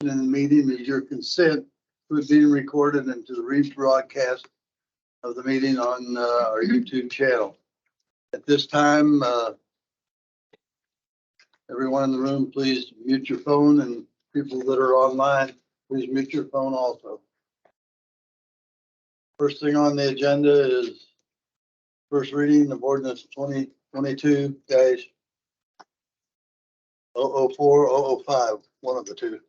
in the meeting is your consent to it being recorded and to the rebroadcast of the meeting on our YouTube channel. At this time, everyone in the room, please mute your phone, and people that are online, please mute your phone also. First thing on the agenda is first reading of ordinance 2022-004-005, one of the two.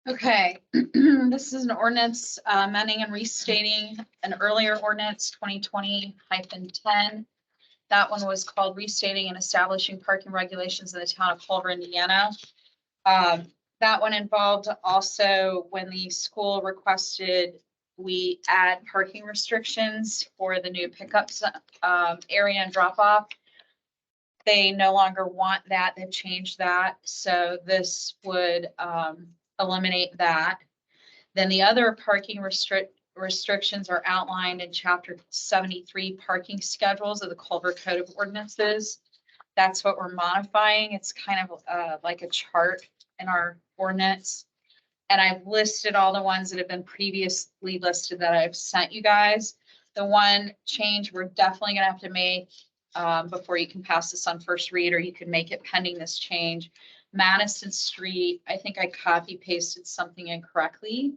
Okay, this is an ordinance amending and restating an earlier ordinance 2020-10. That one was called restating and establishing parking regulations in the town of Culver, Indiana. That one involved also when the school requested we add parking restrictions for the new pickups area and drop off. They no longer want that. They've changed that. So this would eliminate that. Then the other parking restrictions are outlined in Chapter 73 parking schedules of the Culver Code of Ordinances. That's what we're modifying. It's kind of like a chart in our ordinance. And I've listed all the ones that have been previously listed that I've sent you guys. The one change we're definitely gonna have to make before you can pass this on first read, or you can make it pending this change. Madison Street, I think I copy pasted something incorrectly.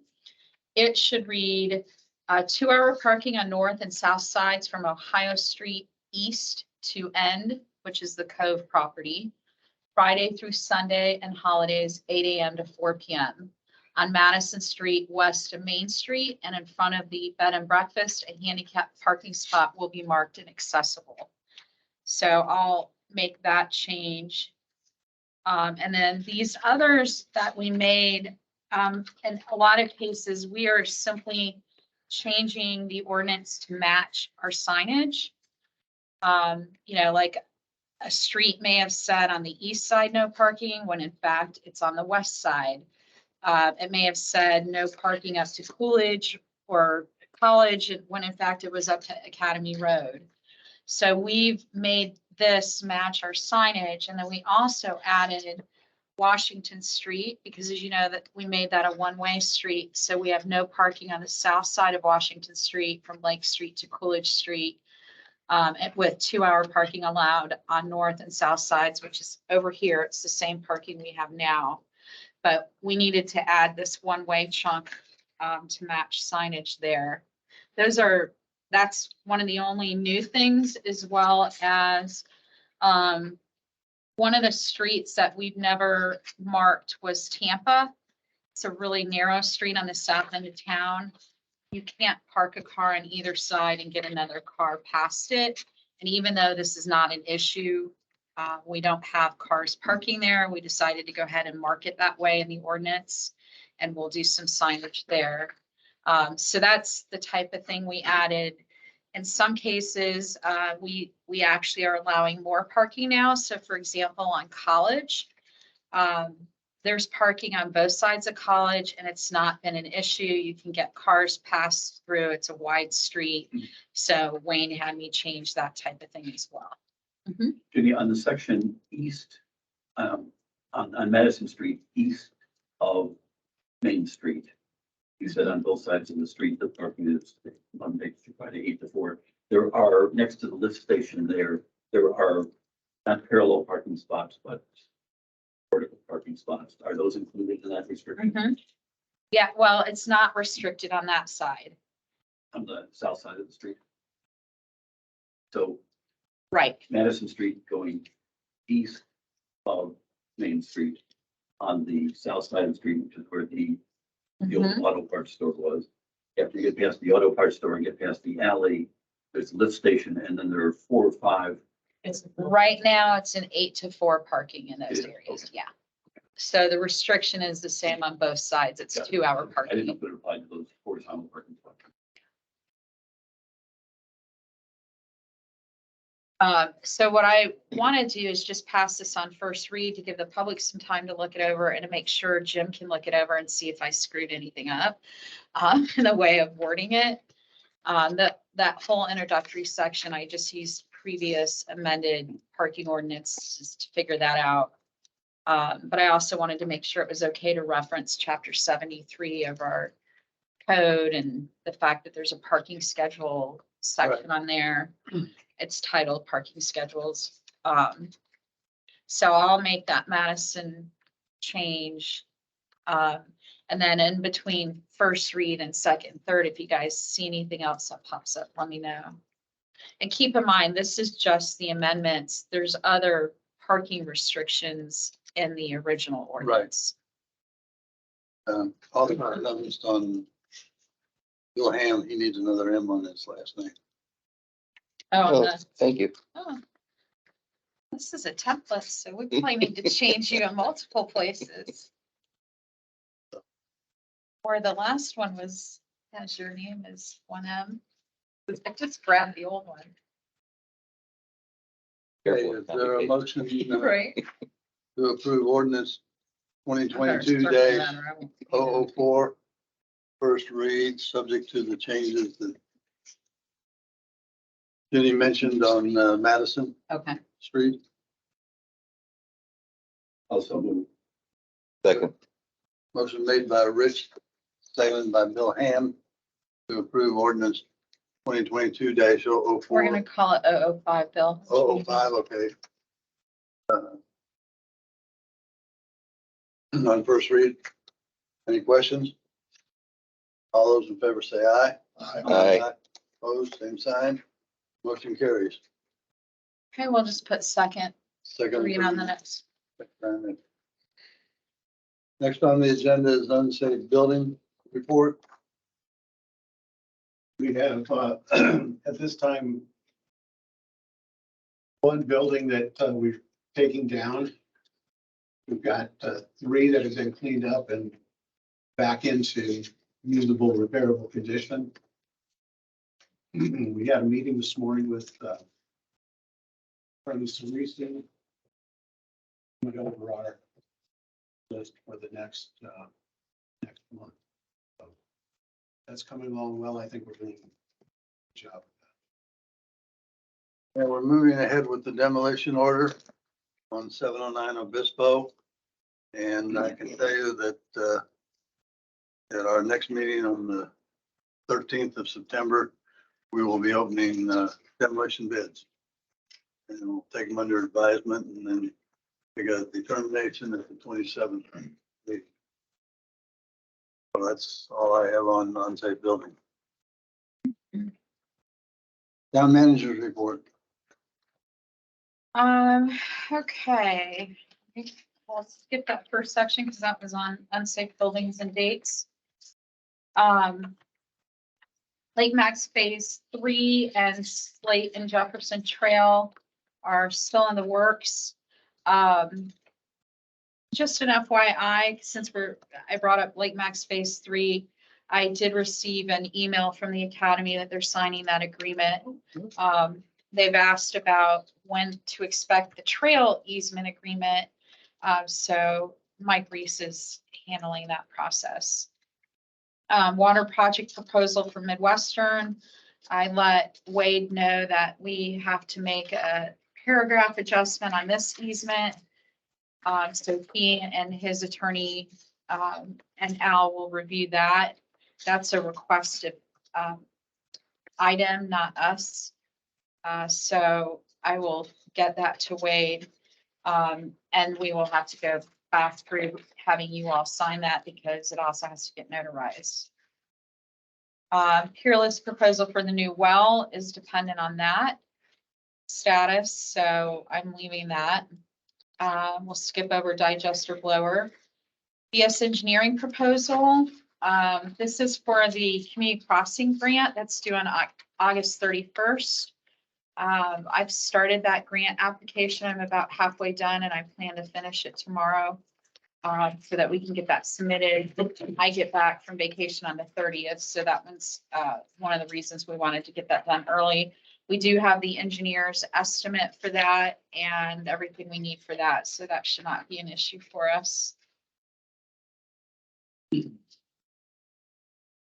It should read 2-hour parking on north and south sides from Ohio Street east to end, which is the Cove property, Friday through Sunday and holidays, 8 a.m. to 4 p.m. On Madison Street west of Main Street, and in front of the bed and breakfast, a handicap parking spot will be marked inaccessible. So I'll make that change. And then these others that we made, in a lot of cases, we are simply changing the ordinance to match our signage. You know, like a street may have said on the east side, no parking, when in fact it's on the west side. It may have said no parking up to Coolidge or College, when in fact it was up to Academy Road. So we've made this match our signage. And then we also added Washington Street, because as you know that we made that a one-way street. So we have no parking on the south side of Washington Street from Lake Street to Coolidge Street, and with 2-hour parking allowed on north and south sides, which is over here. It's the same parking we have now, but we needed to add this one-way chunk to match signage there. That's one of the only new things, as well as one of the streets that we've never marked was Tampa. It's a really narrow street on the south end of town. You can't park a car on either side and get another car past it. And even though this is not an issue, we don't have cars parking there. We decided to go ahead and mark it that way in the ordinance, and we'll do some signage there. So that's the type of thing we added. In some cases, we actually are allowing more parking now. So for example, on College, there's parking on both sides of College, and it's not been an issue. You can get cars passed through. It's a wide street. So Wayne had me change that type of thing as well. Jenny, on the section east, on Madison Street, east of Main Street, you said on both sides of the street, the parking is Monday through Friday, 8 to 4. There are, next to the lift station there are not parallel parking spots, but vertical parking spots. Are those included in that restriction? Yeah, well, it's not restricted on that side. On the south side of the street? So Right. Madison Street going east of Main Street on the south side of the street, which is where the old auto parts store was. After you get past the auto parts store and get past the alley, there's a lift station, and then there are 4 or 5. It's right now it's an 8 to 4 parking in those areas. Okay. Yeah. So the restriction is the same on both sides. It's 2-hour I didn't parking. know if it applied to those horizontal parking spots. So what I want to do is just pass this on first read to give the public some time to look it over, and to make sure Jim can look it over and see if I screwed anything up in the way of wording it. That whole introductory section, I just used previous amended parking ordinances to figure that out. But I also wanted to make sure it was okay to reference chapter 73 of our code and the fact that there's a parking schedule section on there. It's titled parking schedules. So I'll make that Madison change. And then in between first read and second, and third, if you guys see anything else that pops up, let me know. And keep in mind, this is just the amendments. There's other parking restrictions in the original ordinance. Also, I noticed on Bill Ham, he needs another M on his last name. Oh, Thank you. oh. This is a template, so we probably need to change you in multiple places. Or the last one was, as your name is 1M. I just grabbed the old one. Okay, Careful is with there a complications. motion Right. to approve ordinance I better 2022 start dash that or I won't be 004, first read, subject to the changes that Jenny mentioned on Madison there. Okay. Street? Also move. Second. Motion made by Rich, seconded by Bill Ham to approve ordinance 2022 dash We're gonna 004. call it 005, Bill. 005, okay. On first read, any questions? All those in favor say aye. Aye. Opposed, same sign. Motion carries. Okay, we'll just put second Second. read on the next. Next on the agenda is unsafe building report. We have, at this time, one building that we're taking down. We've got 3 that have been cleaned up and back into usable, repairable condition. We had a meeting this morning with Mr. Reeston. Went over our list for the next month. So that's coming along well. I think we're doing a good job. And we're moving ahead with the demolition order on 709 Obispo. And I can tell you that at our next meeting on the 13th of September, we will be opening demolition bids. And we'll take them under advisement and then we got determination at the 27th meeting. So that's all I have on unsafe building. Town manager's report. Okay. We'll skip that first section because that was on unsafe buildings and dates. Lake Max Phase 3 and Slate and Jefferson Trail are still in the works. Just an FYI, since I brought up Lake Max Phase 3, I did receive an email from the academy that they're signing that agreement. They've asked about when to expect the trail easement agreement. So Mike Reese is handling that process. Water project proposal for Midwestern. I let Wade know that we have to make a paragraph adjustment on this easement. So he and his attorney and Al will review that. That's a requested item, not us. So I will get that to Wade. And we will have to go back through having you all sign that because it also has to get notarized. Peerless proposal for the new well is dependent on that status, so I'm leaving that. We'll skip over digester blower. BS engineering proposal. This is for the community crossing grant that's due on August 31st. I've started that grant application. I'm about halfway done and I plan to finish it tomorrow so that we can get that submitted. I get back from vacation on the 30th. So that one's one of the reasons we wanted to get that done early. We do have the engineer's estimate for that and everything we need for that. So that should not be an issue for us.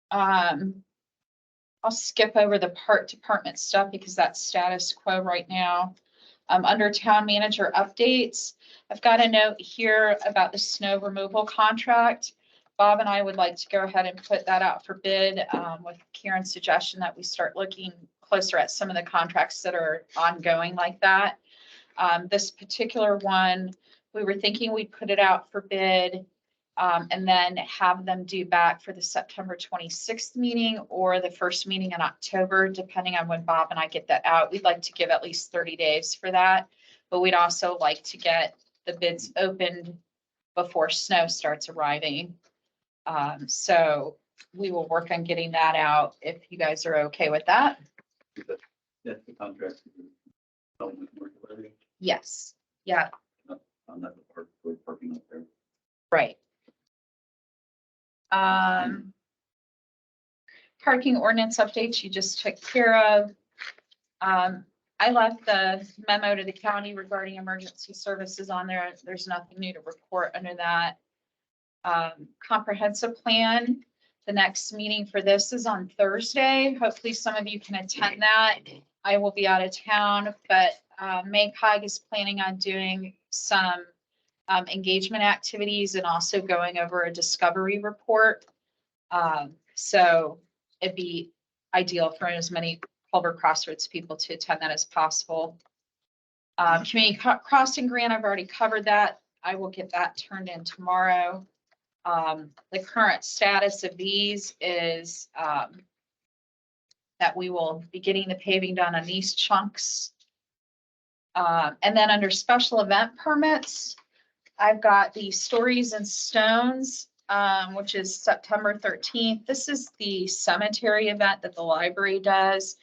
I'll skip over the park department stuff because that's status quo right now. Under town manager updates, I've got a note here about the snow removal contract. Bob and I would like to go ahead and put that out for bid, with Karen's suggestion that we start looking closer at some of the contracts that are ongoing like that. This particular one, we were thinking we'd put it out for bid, and then have them due back for the September 26th meeting or the first meeting in October, depending on when Bob and I get that out. We'd like to give at least 30 days for that, but we'd also like to get the bids opened before snow starts arriving. So we will work on getting that out if you guys are okay with that. That's the contract. Commercial area, Yes, yeah, on that part, we're parking up there. right. Parking ordinance updates you just took care of. I left the memo to the county regarding emergency services on there. There's nothing new to report under that. Comprehensive plan, the next meeting for this is on Thursday. Hopefully some of you can attend that. I will be out of town, but MACOG is planning on doing some engagement activities and also going over a discovery report. So it'd be ideal for as many Culver Crossroads people to attend that as possible. Community crossing grant, I've already covered that. I will get that turned in tomorrow. The current status of these is that we will be getting the paving done on these chunks. And then under special event permits, I've got the Stories and Stones, which is September 13th. This is the cemetery event that the library does.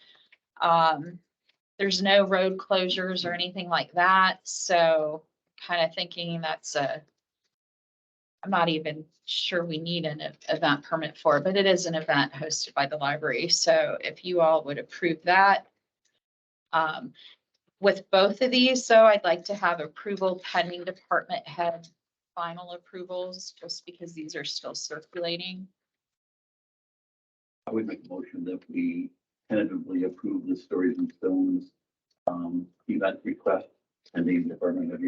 There's no road closures or anything like that. So kind of thinking that's I'm not even sure we need an event permit for it, but it is an event hosted by the library. So if you all would approve that. With both of these, so I'd like to have approval pending department head final approvals, just because these are still circulating. I would make a motion that we tentatively approve the Stories and Stones event request and the department of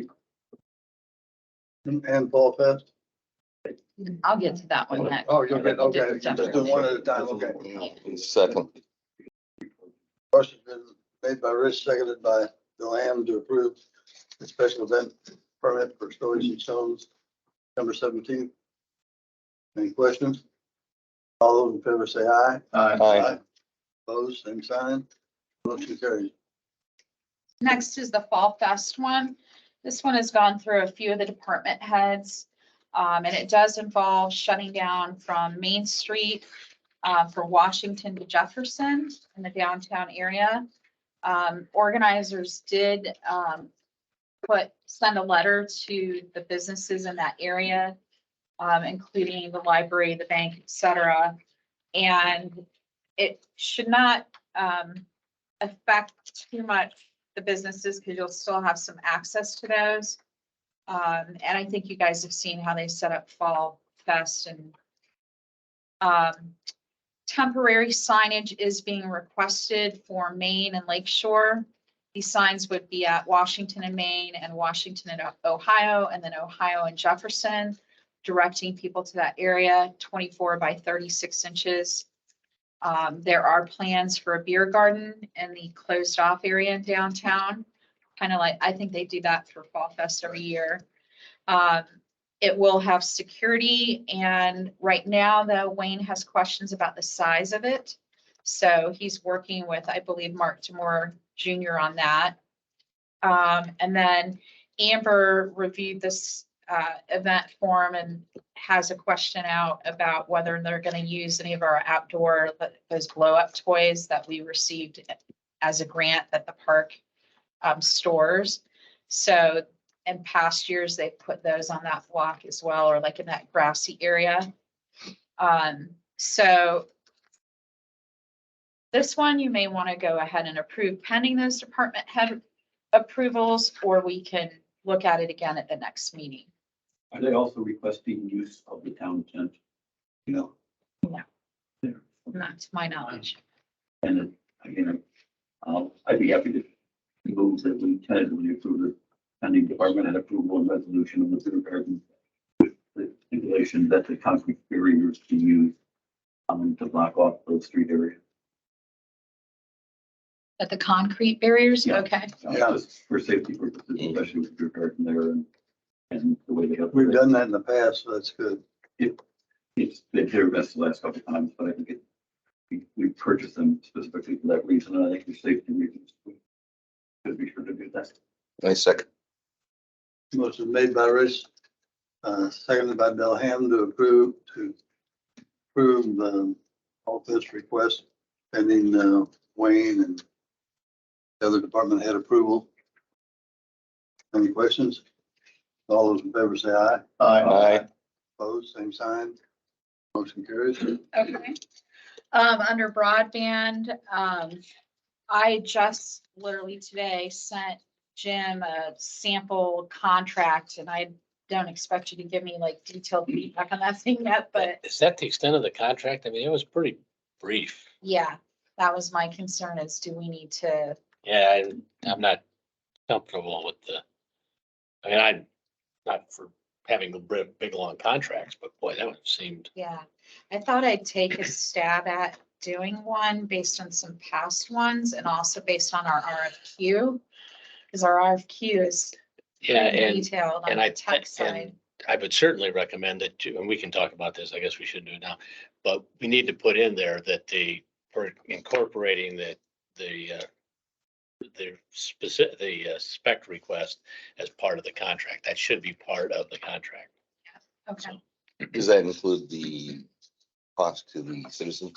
And Fall Fest? I'll get to that one next. Oh, you'll get, okay, just do one at a time, okay. Second. Motion's been made by Rich, seconded by Delam to approve the special event permit for Stories and Stones, September 17th. Any questions? All those in favor say aye. Aye. Opposed, same sign. Motion carries. Next is the Fall Fest one. This one has gone through a few of the department heads. And it does involve shutting down from Main Street from Washington to Jefferson in the downtown area. Organizers did send a letter to the businesses in that area, including the library, the bank, etc. And it should not affect too much the businesses because you'll still have some access to those. And I think you guys have seen how they set up Fall Fest, and temporary signage is being requested for Maine and Lakeshore. These signs would be at Washington and Maine and Washington and Ohio, and then Ohio and Jefferson, directing people to that area, 24 by 36 inches. There are plans for a beer garden in the closed off area in downtown. Kind of like, I think they do that for Fall Fest every year. It will have security, and right now though, Wayne has questions about the size of it. So he's working with, I believe, Mark Demore Jr. on that. And then Amber reviewed this event form and has a question out about whether they're going to use any of our outdoor, those blow up toys that we received as a grant that the park stores. So in past years, they've put those on that block as well, or like in that grassy area. So this one, you may want to go ahead and approve pending those department head approvals, or we can look at it again at the next meeting. Are they also requesting use of the town tent? You know? No. Not to my knowledge. And again, I'd be happy to move that we tentatively approve the pending department and approval and resolution of the kindergarten with the stipulation that the concrete barriers be used to block off the street area. But the concrete barriers, Yeah. okay. Yeah. Just for safety purposes, especially with kindergarten there and the way they have. We've done that in the past, so that's good. It's been hit or miss the last couple of times, but I think we purchased them specifically for that reason, and I think for safety reasons. We should be sure to do that. I second. Motion made by Rich, seconded by Delham to approve all this request pending Wayne and the other department head approval. Any questions? All those in favor say aye. Aye. Opposed, same sign. Motion carries. Okay. Under broadband, I just literally today sent Jim a sample contract, and I don't expect you to give me like detailed feedback on that thing yet, but Is that the extent of the contract? I mean, it was pretty brief. yeah, that was my concern is do we need to, Yeah, I'm not comfortable with I mean, I'm not for having the big long contracts, but boy, that one seemed, yeah. I thought I'd take a stab at doing one based on some past ones and also based on our RFQ. Because our RFQ is yeah, pretty detailed on and the tech side. I would certainly recommend that, and we can talk about this, I guess we should do it now, but we need to put in there that for incorporating the spec request as part of the contract. That should be part of the contract. Okay, Does that include the cost to the citizens?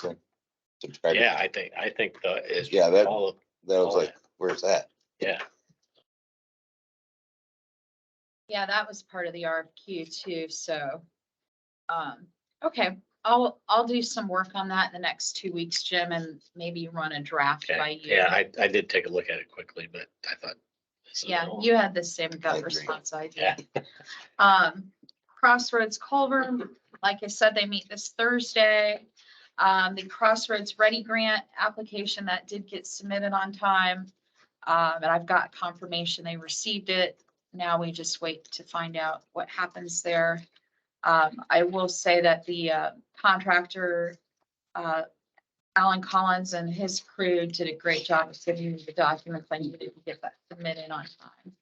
Subscriber? Yeah, I think is Yeah, that- all of, That was Oh, like, where's that? yeah. yeah, that was part of the RFQ too, so. Okay, I'll do some work on that in the next 2 weeks, Jim, and maybe run a draft by Okay, you. yeah, I did take a look at it quickly, but I thought. this is Yeah, all- you had the same I gut agree. response I Yeah. did. Crossroads Culver, like I said, they meet this Thursday. The Crossroads Ready Grant application that did get submitted on time. And I've got confirmation they received it. Now we just wait to find out what happens there. I will say that the contractor, Alan Collins and his crew did a great job of giving me the documents I needed to get that submitted on time.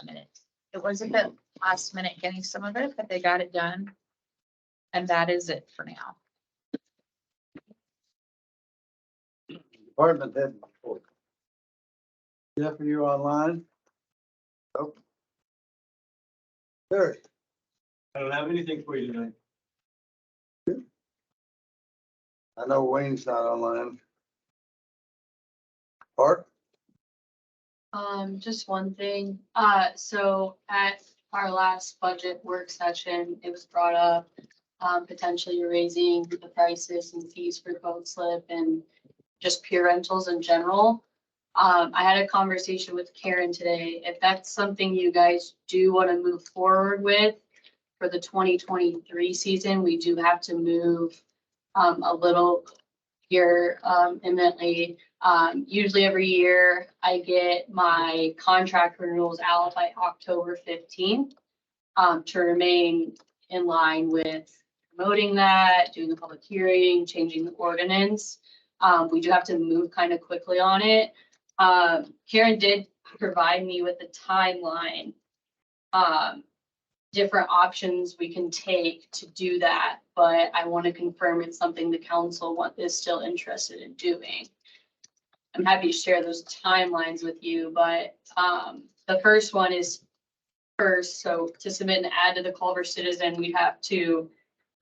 And it was a bit last minute getting some of it, but they got it done. And that is it for now. Department head report. Jeff, are you online? Nope. There. I don't have anything for you tonight. I know Wayne's not online. Art? Just one thing, so at our last budget work session, it was brought up, potentially raising the prices and fees for code slip and just peer rentals in general. I had a conversation with Karen today, if that's something you guys do want to move forward with for the 2023 season, we do have to move, a little here, imminently. Usually every year I get my contract renewals out by October 15th, to remain in line with promoting that, doing the public hearing, changing the ordinance. We do have to move kind of quickly on it. Karen did provide me with a timeline, different options we can take to do that, but I want to confirm it's something the council is still interested in doing. I'm happy to share those timelines with you, but the first one is first, so to submit an ad to the Culver Citizen, we have to,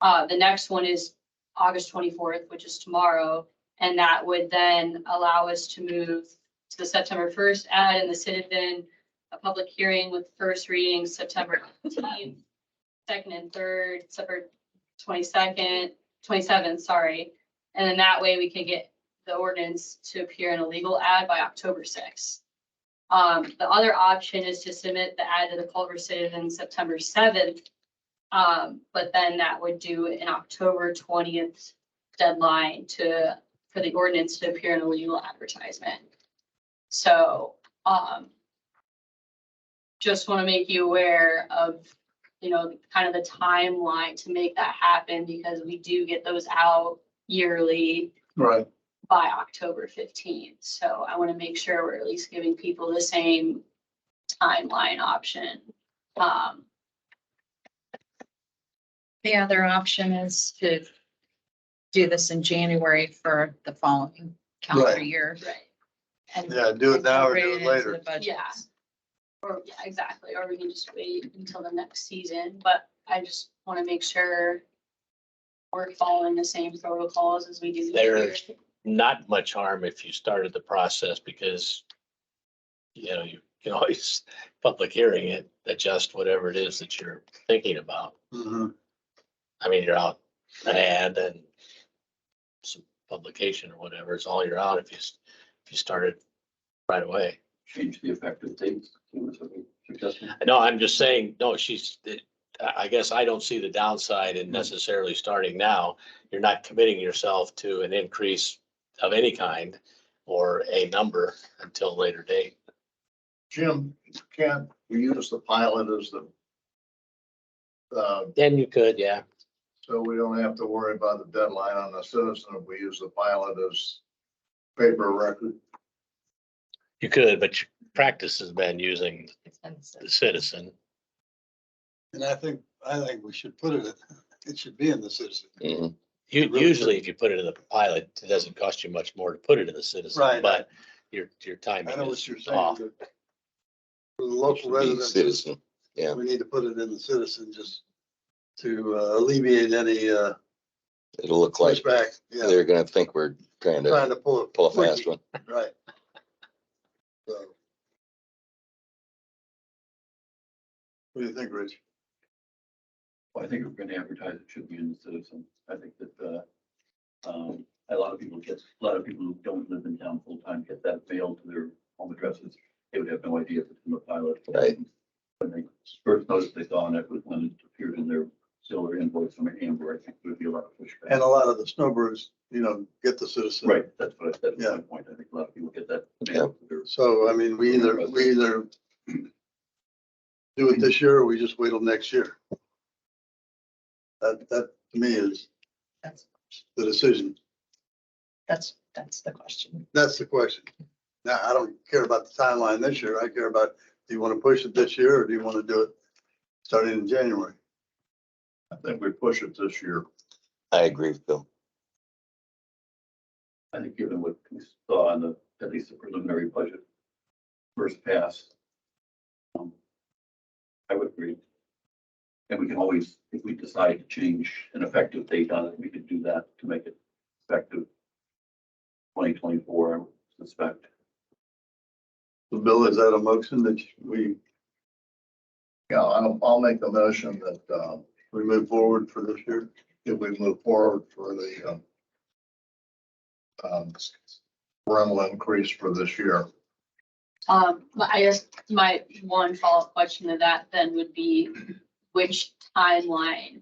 the next one is August 24th, which is tomorrow, and that would then allow us to move to the September 1st ad in the Citizen, a public hearing with first reading September 15th, second and third, September 27th, sorry. And then that way we can get the ordinance to appear in a legal ad by October 6th. The other option is to submit the ad to the Culver Citizen September 7th. But then that would do an October 20th deadline for the ordinance to appear in a legal advertisement. So Just want to make you aware of, kind of the timeline to make that happen, because we do get those out yearly Right. by October 15th. So I want to make sure we're at least giving people the same timeline option. The other option is to do this in January for the following calendar Right. year. Right. And Yeah, do it now or do incorporate it into later. the budgets. Yeah. Or, yeah, exactly. Or we can just wait until the next season, but I just want to make sure we're following the same protocols as we do. each year. There's not much harm if you started the process, because you can always public hearing it, adjust whatever it is that you're thinking about. Mhm. I mean, you're out an ad and some publication or whatever, it's all you're out if you started right away. Change the effective date. Suggestion. No, I'm just saying, no, I guess I don't see the downside in necessarily starting now. You're not committing yourself to an increase of any kind or a number until a later date. Jim, can't we use the pilot as Then you could, yeah. so we don't have to worry about the deadline on the citizen if we use the pilot as paper record? You could, but your practice has been using the citizen. And I think we should put it should be in the citizen. Mhm. Really Usually, good. if you put it in the pilot, it doesn't cost you much more to put it in the citizen, Right. but your I timing know what is you're saying, off. but for the It local should be residents, Citizen, yeah. we need to put it in the citizen just to alleviate any It'll look like pushback. Yeah, they're gonna think we're trying trying to to pull pull a fast one. Right. So. What do you think, Rich? Well, I think if we're gonna advertise, it should be in the citizen. I think that, a lot of people who don't live in town full time get that mailed to their home addresses. They would have no idea if it's in the pilot. Right. When they first noticed they saw it was when it appeared in their silver invoice from Amber. I think there would be a lot of pushback. And a lot of the snowbirds, get the citizen. Right, that's my Yeah. point. I think a lot of people get that mailed to their. So, I mean, we either do it this year or we just wait till next year. That to me is That's, the decision. that's the question. That's the question. Now, I don't care about the timeline this year. I care about, do you want to push it this year or do you want to do it starting in January? I think we push it this year. I agree with Bill. I think given what we saw on at least the preliminary budget first pass, I would agree. And we can always, if we decide to change an effective date on it, we could do that to make it effective 2024, I would suspect. So Bill, is that a motion that we Yeah, I'll make the motion that, move forward for this year? if we move forward for the, rental increase for this year. But I guess my one follow-up question to that then would be, which timeline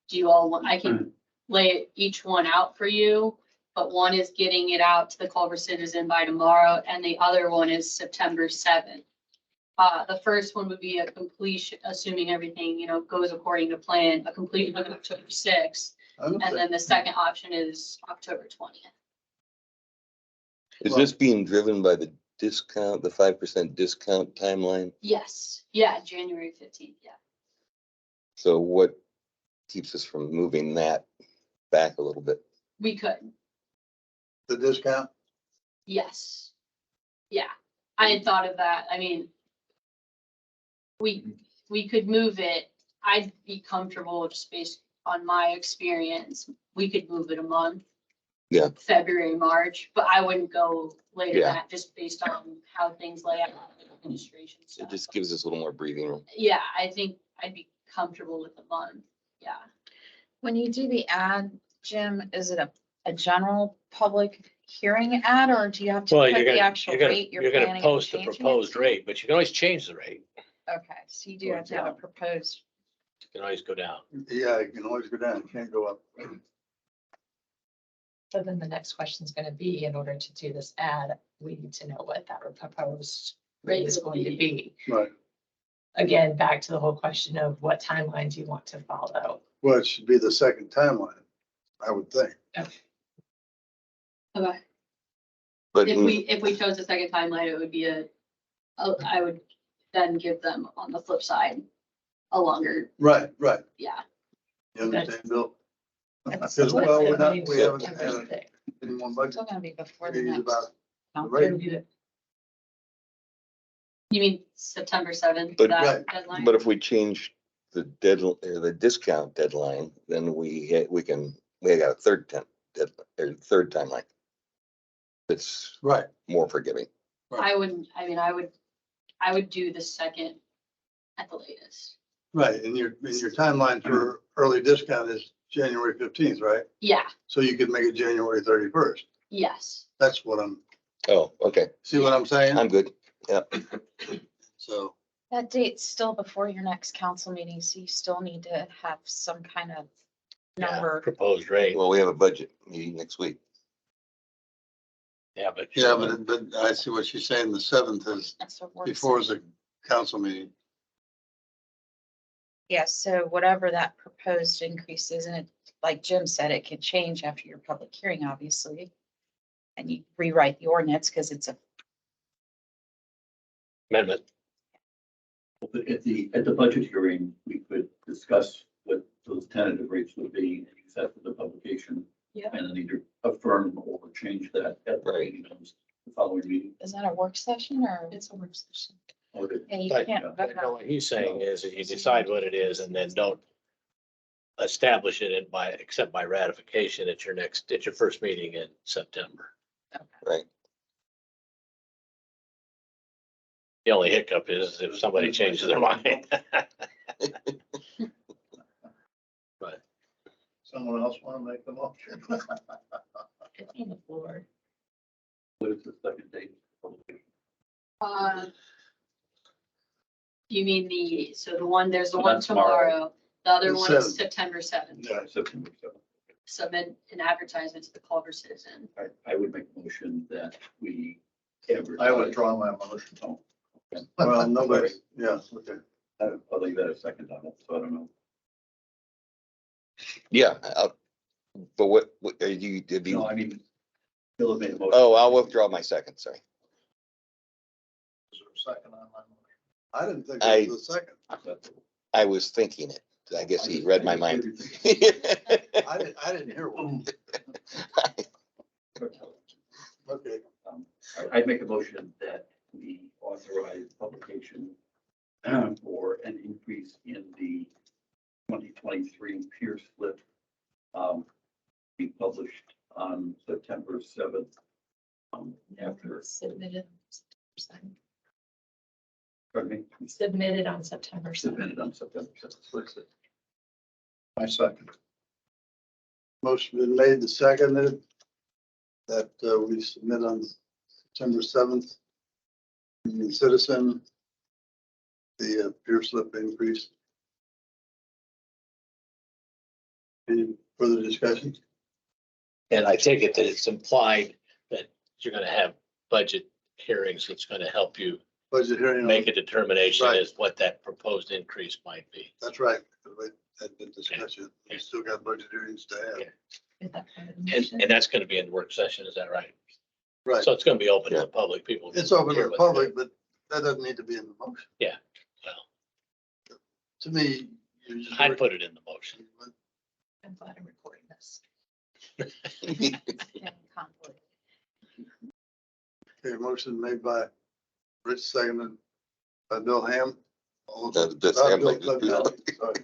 do you all want? I can lay each one out for you, but one is getting it out to the Culver Citizen by tomorrow, and the other one is September 7th. The first one would be a completion, assuming everything, goes according to plan, a completion on October 6th. And then the second option is October 20th. Is this being driven by the discount, the 5% discount timeline? Yes, yeah, January 15th, yeah. So what keeps us from moving that back a little bit? We could, The discount? yes. Yeah, I had thought of that. I mean, we could move it. I'd be comfortable just based on my experience. We could move it a month. Yeah. February, March, but I wouldn't go later than Yeah. that just based on how things lay out in administration It stuff. just gives us a little more breathing room. Yeah, I think I'd be comfortable with a month. Yeah. When you do the ad, Jim, is it a general public hearing ad, or do you have to Well, put the actual rate you're gonna planning on post the changing it proposed to? rate, but you can always change the rate. Okay, so you do have to have a proposed. You can always go down. Yeah, you can always go down. You can't go up. So then the next question is going to be, in order to do this ad, we need to know what that proposed rate is going to be. Right. Again, back to the whole question of what timelines you want to follow. Well, it should be the second timeline, I would think. Okay, But if we chose the second timeline, it would be I would then give them on the flip side a longer, Right, right. yeah. You understand, Bill? That's- Because, well, we that's haven't September had 6th. any more It's budget still gonna be before the meetings next. about the council. rate. You mean September 7th, But- that Right. deadline? But if we change the deadline, or the discount deadline, then we got a third timeline. It's Right, more forgiving. I would do the second at the latest. right. And your timeline for early discount is January 15th, right? Yeah, So you could make it January 31st. yes. That's what Oh, okay. see what I'm saying? I'm good. So, That date's still before your next council meeting, so you still need to have some kind of Yeah, number. proposed rate. Well, we have a budget meeting next week. Yeah, but. yeah, but I see what she's saying. The 7th is That's what we're before saying. the council meeting. Yeah, so whatever that proposed increase is, and it, like Jim said, it could change after your public hearing, obviously. And you rewrite the ordinance because it's a, Amendment. But at the budget hearing, we could discuss what those tentative rates would be, and use that for the publication. Yeah. And then either affirm or change that at the Right. meeting, the following meeting. is that a work session or? It's a work session. Or the- Yeah, you But- can't. But no, what he's saying is that you decide what it is and then don't establish it except by ratification at your first meeting in September. Right. The only hiccup is if somebody changes their mind. But Someone else want to make the motion? It's on the floor. What is the second date? You mean the one, there's the So one that's tomorrow. tomorrow, the other The one is 7th. September 7th. Yeah, September 7th. Submit an advertisement to the Culver Citizen. I would make a motion that we I advertise. withdraw my motion. Oh, Well, nobody, yeah, okay. I'll leave that a second on it, so I don't know. Yeah, but what, are you, did you, No, I mean, Bill had made a motion. oh, I'll withdraw my second, sorry. Is there a second on my motion? I didn't think it was the second. I was thinking it. I guess he read my mind. I didn't hear one. Okay, I'd make a motion that we authorize publication for an increase in the 2023 peer slip be published on September 7th. After, Submitted. pardon me, Submitted on September 7th. submitted on September 7th. I second. motion been made and seconded that we submit on September 7th. Union Citizen, the peer slip increase. Any further discussion? And I take it that it's implied that you're gonna have budget hearings that's gonna help you Budget hearing. on- make a determination Right. as what that proposed increase might be. That's right. Because we had been discussing, we still got budget hearings to have. Yeah. Is that part of the And, motion? and that's gonna be in the work session, is that right? Right. So it's gonna be open to the public, people. It's open to hear the what- public, but that doesn't need to be in the motion. Yeah, well, To me, you just. I'd put it in the motion. I'm glad I'm recording this. Yeah, conflict. Okay, motion made by Rich, seconded by Bill Ham. All That's those- Ham, Bill, like Bill, Bill. sorry.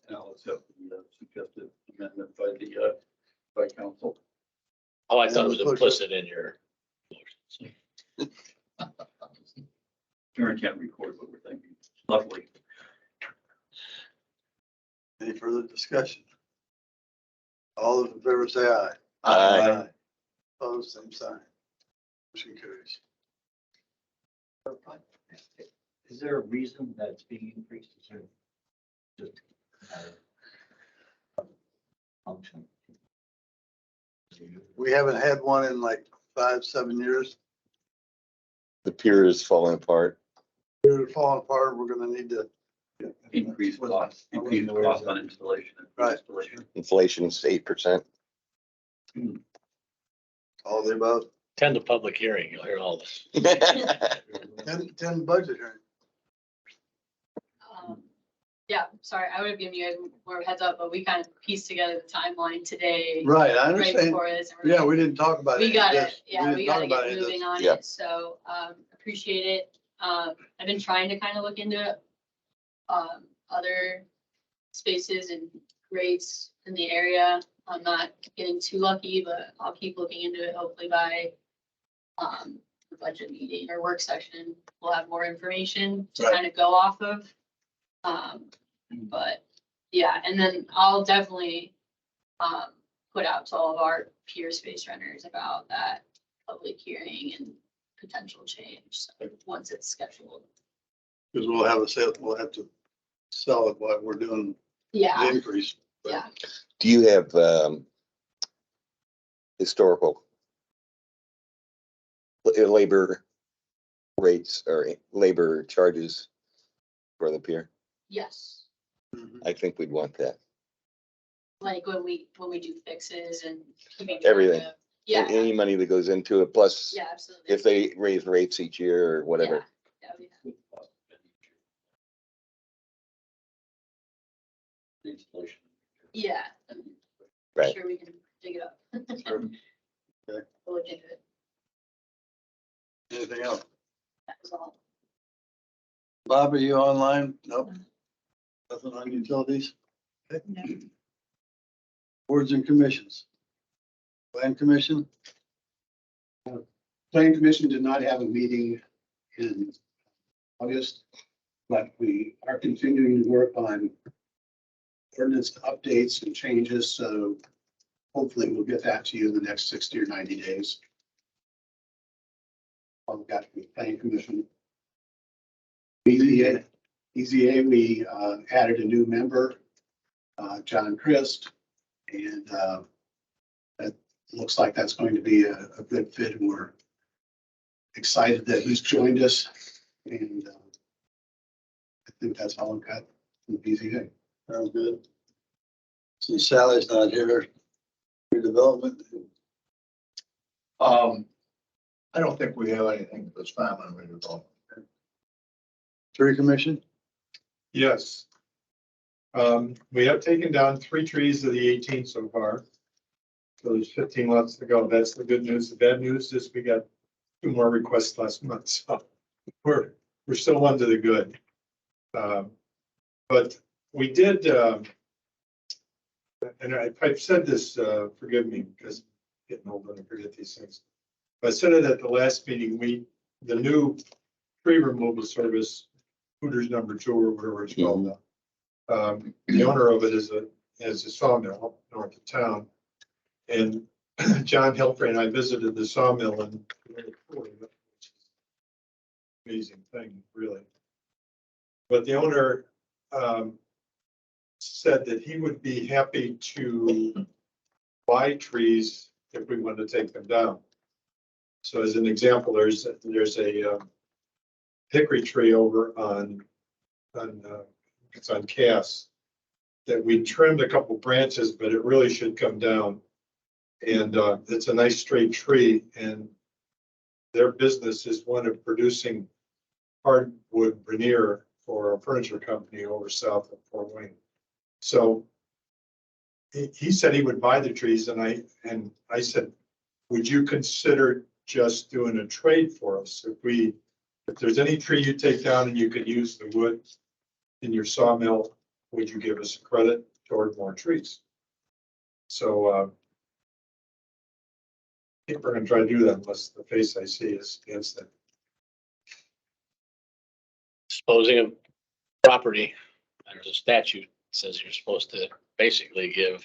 And I'll accept the suggested amendment by the, by council. Oh, I thought it was And we'll push implicit in your motion. Karen can't record what we're thinking. Lovely. Any further discussion? All those in favor say aye. Aye. Opposed, same sign. Motion carries. Is there a reason that it's being increased? Is there just a matter of function? We haven't had one in like 5, 7 years. The pier is falling apart. We're falling apart. We're gonna need to, Increased cost on installation. Right. Installation. Inflation's 8%. all the above, Attend the public hearing, you'll hear all this. 10 budget hearing. Yeah, sorry, I would have given you guys more of a heads up, but we kind of pieced together the timeline today. Right, I Right understand. before this. and we're Yeah, like, we didn't talk about We any of got this. it, yeah, we didn't talk gotta about get any of moving this. on Yeah. it, so, appreciate it. I've been trying to kind of look into, other spaces and rates in the area. I'm not getting too lucky, but I'll keep looking into it, hopefully by, the budget meeting or work session, we'll have more information to Right. kind of go off of. But, yeah, and then I'll definitely, put out to all of our peer space renters about that public hearing and potential change, so once it's scheduled. Because we'll have a sale, we'll have to sell it what we're doing, the Yeah, increase. yeah. Do you have historical labor rates or labor charges for the pier? Yes, Mhm. I think we'd want that. like when we do fixes and keeping. track Everything. of- Yeah, Any money that goes into it, plus yeah, absolutely. if they raise rates each year or whatever. Yeah, yeah. Installation. Yeah. Right. Sure, we can dig it up. Sure. Okay. We'll look into it. Anything else? That was all. Bob, are you online? Nope. Nothing on utilities? No. Boards and commissions. Land commission? Planning Commission did not have a meeting in August, but we are continuing to work on ordinance updates and changes, so hopefully we'll get that to you in the next 60 or 90 days. I've got the Planning Commission. BZA, we added a new member, John Christ, and that looks like that's going to be a good fit, and we're excited that he's joined us, and I think that's all I've got from BZA. Sounds good. See Sally's not here. Redevelopment. I don't think we have anything this time on redevelopment. Tree commission? Yes. We have taken down 3 trees of the 18 so far. So there's 15 lots to go. That's the good news. The bad news is we got 2 more requests last month, so we're still under the good. But we did, and I've said this, forgive me, because I'm getting older and I forget these things. I said it at the last meeting, the new tree removal service, Hooters number 2 or whatever it's called now. The owner of it is a sawmill north of town. And John Hilfrey and I visited the sawmill and amazing thing, really. But the owner said that he would be happy to buy trees if we wanted to take them down. So as an example, there's a hickory tree over on it's on Cass that we trimmed a couple branches, but it really should come down. And it's a nice straight tree, and their business is one of producing hardwood veneer for a furniture company over south of Fort Wayne. So he said he would buy the trees, and I said, would you consider just doing a trade for us? If there's any tree you take down and you could use the wood in your sawmill, would you give us a credit toward more trees? So I think we're gonna try to do that unless the face I see is against it. Disposing of property, there's a statute that says you're supposed to basically give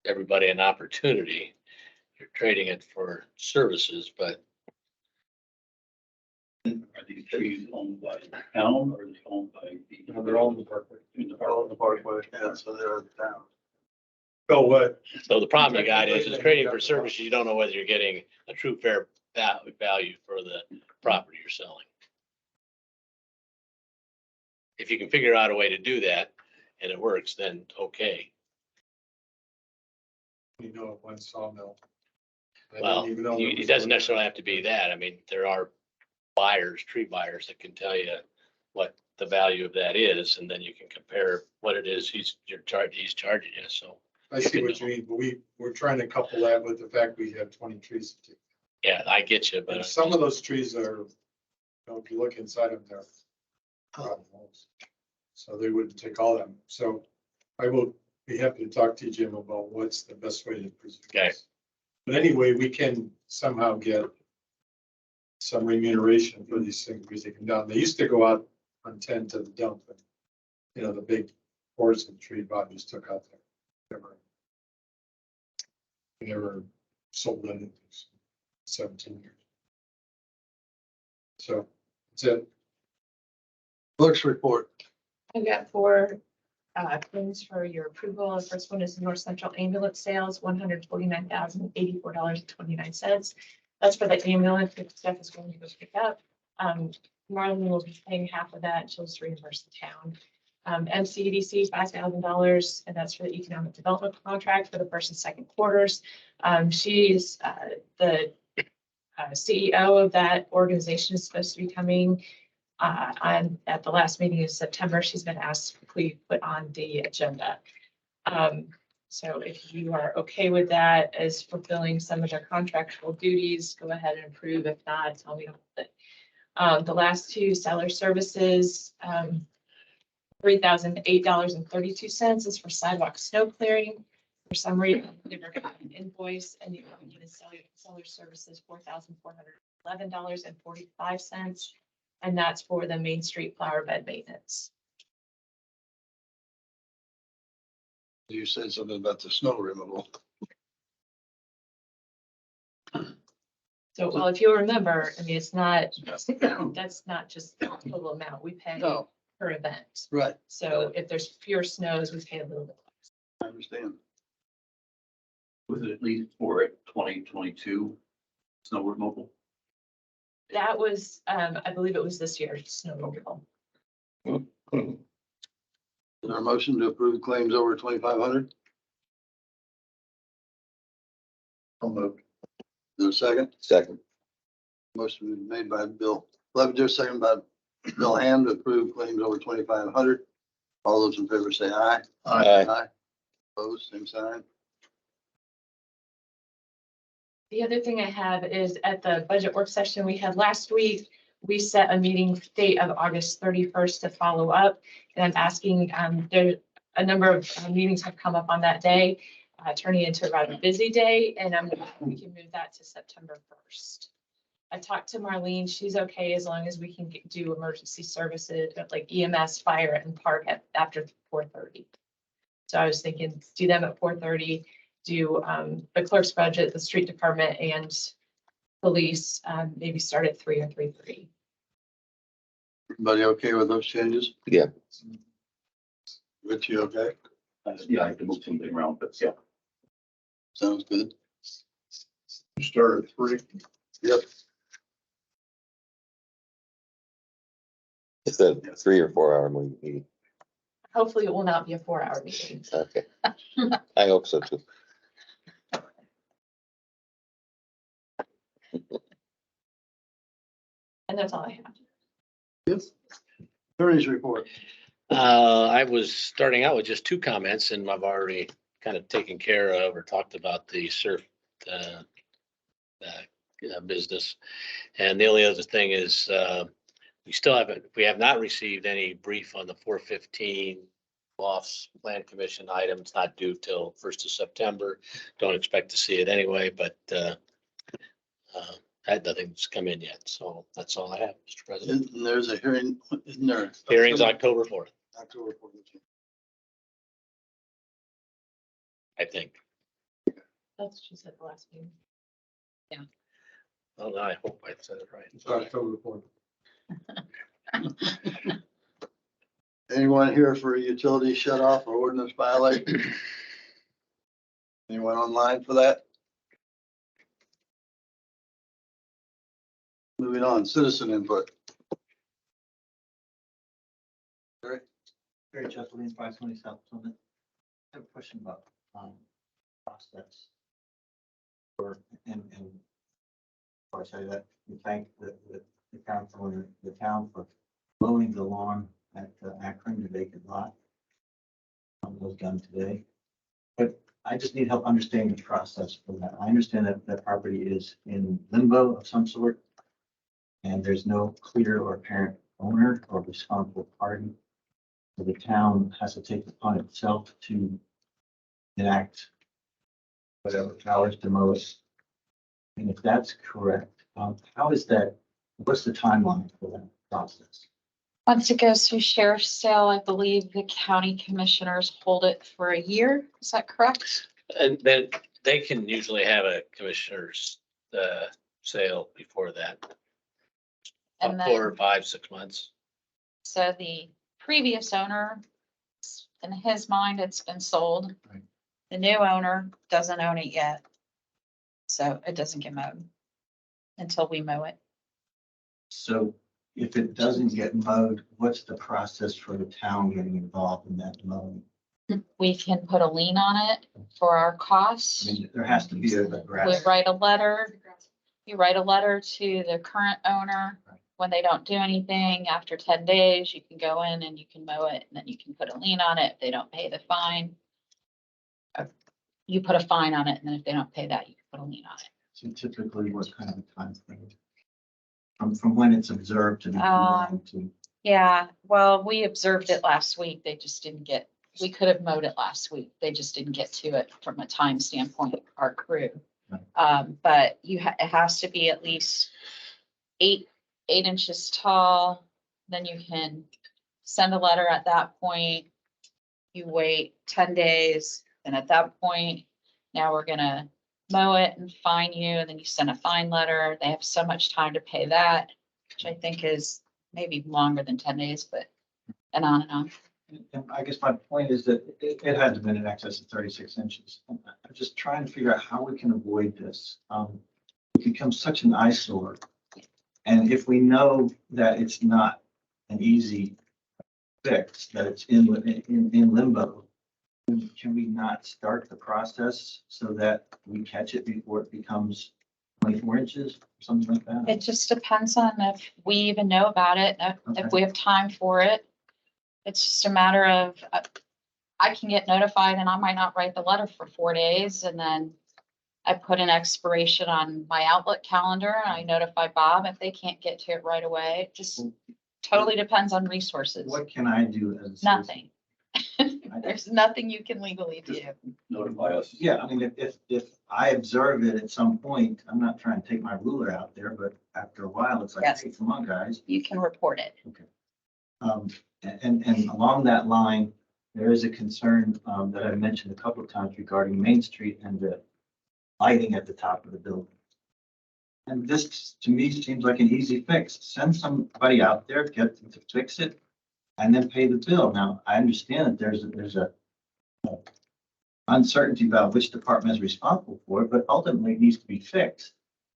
everybody an opportunity. You're trading it for services, but Are these trees owned by the town or are they owned by the? No, they're all in the parkway. In the All the parkway. parkway, yeah, so they're down. So what? so the problem you got is trading for services, you don't know whether you're getting a true fair value for the property you're selling. If you can figure out a way to do that and it works, then okay. You know, one sawmill. I didn't Well, even know there it was doesn't one. necessarily have to be that. I mean, there are buyers, tree buyers that can tell you what the value of that is, and then you can compare what it is he's charging you, so. I see what you mean, but we're trying to couple that with the fact we have 20 trees. to take. Yeah, I get you, but And some of those trees are, you know, if you look inside them, they're rotten holes. So they wouldn't take all of them. So I will be happy to talk to you, Jim, about what's the best way to preserve Okay. this. But anyway, we can somehow get some remuneration for these things we take them down. They used to go out on 10 to the dump, and, you know, the big forest and tree bodies took out there. Never sold anything. 17 years. So that's it. Clerk's report. I've got four claims for your approval. The first one is the North Central ambulance sales, $149,084.29. That's for the ambulance that Steph is going to go pick up. Marlene will be paying half of that. She'll just reimburse the town. MCEDC $5,000, and that's for the economic development contract for the first and second quarters. She's the CEO of that organization is supposed to be coming at the last meeting in September. She's been asked to please put on the agenda. So if you are okay with that as fulfilling some of their contractual duties, go ahead and approve. If not, tell me to hold it. The last two, seller services, $3,008.32 is for sidewalk snow clearing. For some reason, they never got an invoice, and the seller services $4,411.45, and that's for the Main Street flower bed maintenance. You said something about the snow removal. So, well, if you'll remember, I mean, it's not, that's not just the total amount we pay No, per event. right, So if there's fewer snows, we pay a little bit less. I understand. Was it at least for 2022 snow removal? That was, I believe it was this year's snow removal. Is there a motion to approve claims over 2,500? I'll move. Is there a second? Second. Motion was made by Bill Clevenger, second by Bill Ham to approve claims over 2,500. All those in favor say aye. Aye. Opposed, same sign. The other thing I have is at the budget work session we had last week, we set a meeting date of August 31st to follow up. And I'm asking, there, a number of meetings have come up on that day, turning into a rather busy day, and we can move that to September 1st. I talked to Marlene, she's okay as long as we can do emergency services, like EMS, fire, and park after 4:30. So I was thinking, do them at 4:30, do the clerk's budget, the street department, and police, maybe start at 3 or 3:30. Everybody okay with those changes? Yeah. Rich, you okay? Yeah, I have to move something around, but yeah. Sounds good. You start at 3. Yep. It's a 3 or 4 hour meeting. Hopefully it will not be a 4-hour meeting. Okay. I hope so too. And that's all I have. Yes. Attorney's report. I was starting out with just two comments, and I've already kind of taken care of or talked about the surf business. And the only other thing is we have not received any brief on the 415 Lofts Plan Commission item. It's not due till 1st of September. Don't expect to see it anyway, but nothing's come in yet. So that's all I have, Mr. President. And there's a hearing, isn't there? Hearing's October 4th, October 4th. I think. That's what you said the last meeting. Well, I hope I said it right. It's October 4th. Anyone here for a utility shut off or ordinance violation? Anyone online for that? Moving on, citizen input. Very Chesapeake, 520 South Summit. I have a question about, process. And of course, I thank the council and the town for mowing the lawn at Akron, the vacant lot. Was done today. But I just need help understanding the process for that. I understand that that property is in limbo of some sort. And there's no clear or apparent owner or responsible party. So the town has to take it upon itself to enact whatever powers to mow it. And if that's correct, how is that, what's the timeline for that process? Once it goes through sheriff's sale, I believe the county commissioners hold it for a year. Is that correct? And then they can usually have a commissioner's sale before that. And then- 4 or 5, 6 months. So the previous owner, in his mind, it's been sold. Right. The new owner doesn't own it yet. So it doesn't get mowed until we mow it. So if it doesn't get mowed, what's the process for the town getting involved in that mowing? We can put a lien on it for our I costs. mean, there has to be a We grass. write a letter. You write a letter to the current owner. When they don't do anything, after 10 days, you can go in and you can mow it, and then you can put a lien on it. If they don't pay the fine, you put a fine on it, and then if they don't pay that, you can put a lien on it. So typically, what kind of a time frame? From when it's observed to be mowed to, Yeah, well, we observed it last week. They just didn't get, we could have mowed it last week. They just didn't get to it from a time standpoint, our crew. Right. But it has to be at least 8 inches tall. Then you can send a letter at that point. You wait 10 days, and at that point, now we're gonna mow it and fine you, and then you send a fine letter. They have so much time to pay that, which I think is maybe longer than 10 days, but, and on and on. and I guess my point is that it hasn't been in excess of 36 inches. I'm just trying to figure out how we can avoid this. It becomes such an eyesore. And if we know that it's not an easy fix, that it's in limbo, can we not start the process so that we catch it before it becomes 24 inches, or something like that? It just depends on if we even know about it, if we have time for it. It's just a matter of, I can get notified and I might not write the letter for 4 days, and then I put an expiration on my Outlook calendar and I notify Bob if they can't get to it right away. It just totally depends on resources. What can I do as a citizen? Nothing. There's nothing you can legally do. Notify us. Yeah, I mean, if I observe it at some point, I'm not trying to take my ruler out there, but after a while, it's like, Yes. hey, come on, guys. You can report it. And along that line, there is a concern that I mentioned a couple of times regarding Main Street and the lighting at the top of the building. And this, to me, seems like an easy fix. Send somebody out there, get them to fix it, and then pay the bill. Now, I understand that there's a uncertainty about which department is responsible for it, but ultimately it needs to be fixed.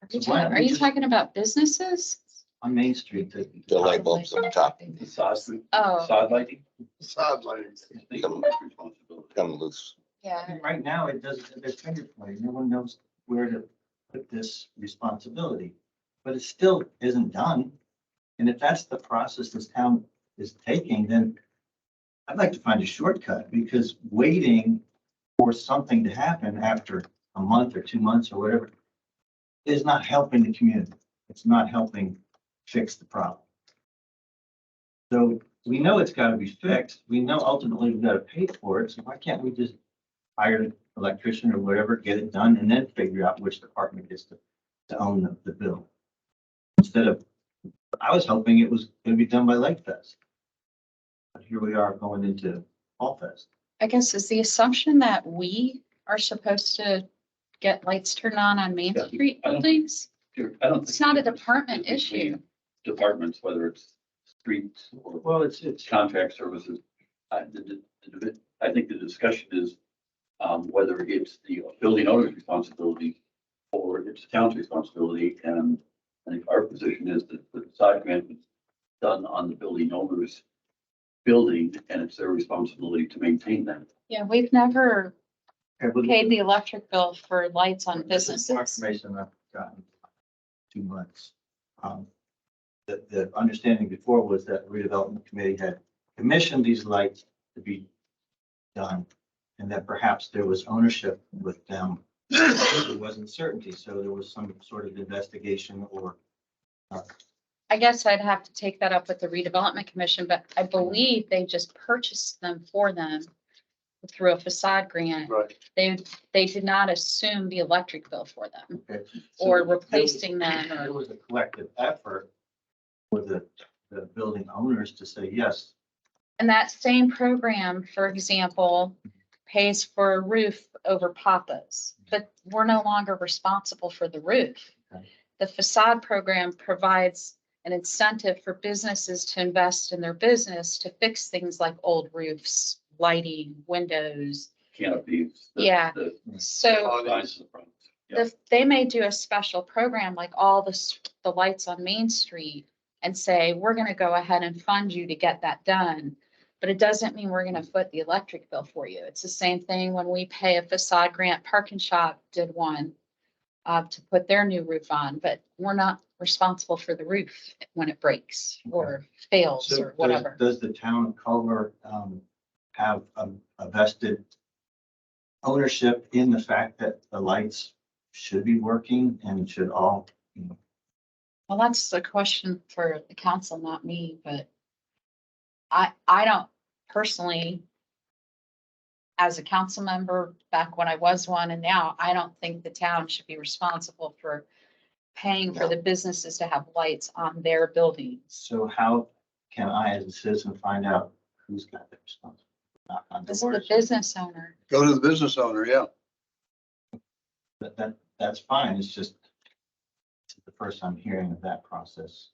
So why don't Are we you just- talking about businesses? On Main Street, The light bulbs up top The sod, Oh, sod lighting. Sod lights. I think it's responsibility. come loose. yeah. right now, it doesn't, there's finger pointing. No one knows where to put this responsibility. But it still isn't done. And if that's the process this town is taking, then I'd like to find a shortcut, because waiting for something to happen after a month or 2 months or whatever is not helping the community. It's not helping fix the problem. So we know it's got to be fixed. We know ultimately we've got to pay for it. So why can't we just hire an electrician or whatever, get it done, and then figure out which department gets to own the bill? Instead of, I was hoping it was going to be done by Lake Fest. But here we are going into Fall Fest. I guess is the assumption that we are supposed to get lights turned on Main Yeah, Street I don't- buildings? I don't. It's think not a it's department between issue. Departments, whether it's streets or Well, it's contract services. I think the discussion is whether it's the building owner's responsibility or it's the town's responsibility, and I think our position is that the side grant was done on the building owner's building, and it's their responsibility to maintain that. Yeah, we've never Okay, well, paid the electric bill for lights on this is more businesses. information I've gotten 2 months. The understanding before was that the redevelopment committee had commissioned these lights to be done, and that perhaps there was ownership with them. There wasn't certainty, so there was some sort of investigation or I guess I'd have to take that up with the redevelopment commission, but I believe they just purchased them for them through a facade grant. Right. They did not assume the electric bill for them okay, or so replacing them There or, was a collective effort for the building owners to say, yes, and that same program, for example, pays for a roof over Papa's, but we're no longer responsible for the roof. Okay. The facade program provides an incentive for businesses to invest in their business to fix things like old roofs, lighting, windows. Canopies. Yeah. So Size of the front. Yeah. they may do a special program like all the lights on Main Street and say, we're gonna go ahead and fund you to get that done. But it doesn't mean we're gonna foot the electric bill for you. It's the same thing when we pay a facade grant. Park and Shop did one to put their new roof on, but we're not responsible for the roof when it breaks or fails so or whatever. does the town of Culver have a vested ownership in the fact that the lights should be working and should all, you know, Well, that's a question for the council, not me, but I don't personally, as a council member, back when I was one and now, I don't think the town should be responsible for paying for the businesses to have lights on their buildings. so how can I, as a citizen, find out who's got the responsibility? Knock on This is the doors. business owner. Go to the business owner, yeah. That's fine, it's just it's the first I'm hearing of that process.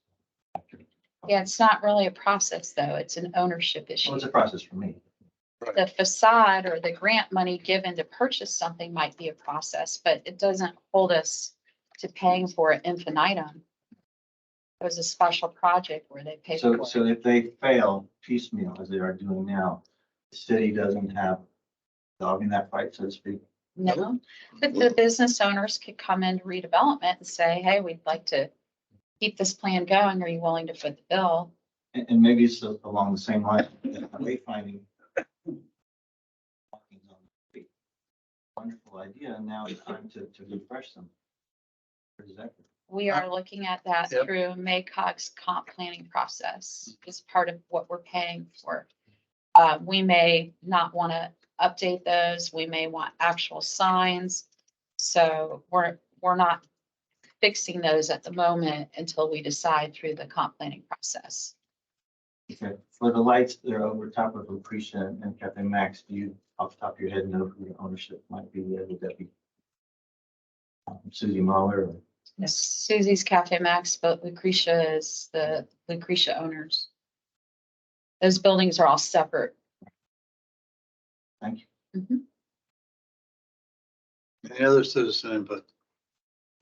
Yeah, it's not really a process though. It's an ownership Well, issue. it's a process for me. The facade or the grant money given to purchase something might be a process, but it doesn't hold us to paying for it infinitum. It was a special project where they paid for So it. if they fail piecemeal, as they are doing now, the city doesn't have dog in that fight, so to speak. No, but the business owners could come into redevelopment and say, hey, we'd like to keep this plan going. Are you willing to foot the bill? And maybe it's along the same line, wayfinding. Wonderful idea, and now it's time to refresh them. Where does that go? We are looking at that Yep. through MACOG's comp planning process as part of what we're paying for. We may not want to update those. We may want actual signs. So we're not fixing those at the moment until we decide through the comp planning process. Okay, for the lights that are over top of Lucretia and Cafe Max, do you, off the top of your head, know who the ownership might be? Would that be Susie Mahler? Or- Yes, Susie's Cafe Max, but Lucretia is the Lucretia owners. Those buildings are all separate. Thank you. Mhm. Any other citizen input?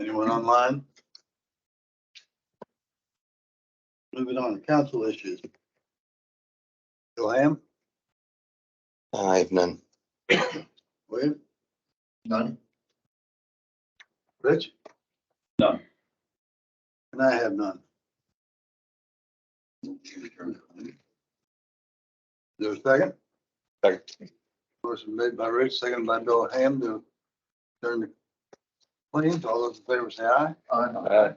Anyone online? Moving on, council issues. Bill Ham, I have none. William, None? Rich? None. And I have none. Is there a second? Second. Motion made by Rich, seconded by Bill Ham to turn the claims. All those in favor say aye. Aye.